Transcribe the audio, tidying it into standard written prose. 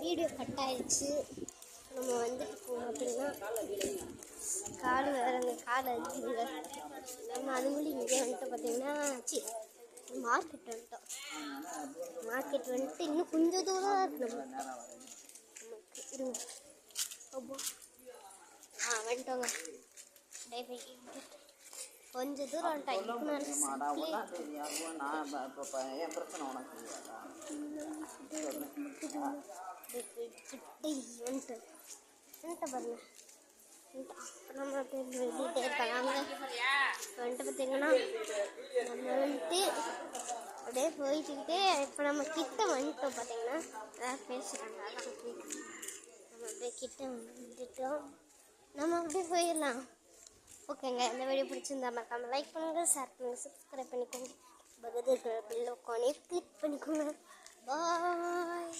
Video cut ஆயிடுச்சு. நம்ம வந்துட்டு போவோம் அப்படின்னா கால் வேறங்க கால் அடிக்குதுங்க. நம்ம அதுமாதிரி இங்கே வந்துட்டு பார்த்தீங்கன்னா மார்க்கெட் வந்துட்டோம். மார்க்கெட் வந்துட்டு இன்னும் கொஞ்சம் தூரம் இருக்கு நமக்கு இருங்க. வந்துட்டோங்க. கொஞ்சம் தூரம் வந்துட்டோம். பாருங்க நம்ம எழுதிட்டே இருக்காங்க. வந்துட்டு பார்த்தீங்கன்னா நம்ம வந்துட்டு அப்படியே போயிட்டுக்கிட்டே இப்போ நம்ம கிட்ட வந்துட்டோம். பார்த்தீங்கன்னா அதான் பேசுகிறாங்க. அதான் நம்ம அப்படியே கிட்ட வந்துட்டோம். நம்ம அப்படியே போயிடலாம். ஓகேங்க, இந்த வீடியோ பிடிச்சிருந்தா மறக்காம லைக் பண்ணுங்கள், ஷேர் பண்ணுங்கள், சப்ஸ்கிரைப் பண்ணிக்கோங்க. பக்கத்தில் இருக்கிற பெல் ஐகானை கிளிக் பண்ணிக்கோங்க. பாய்.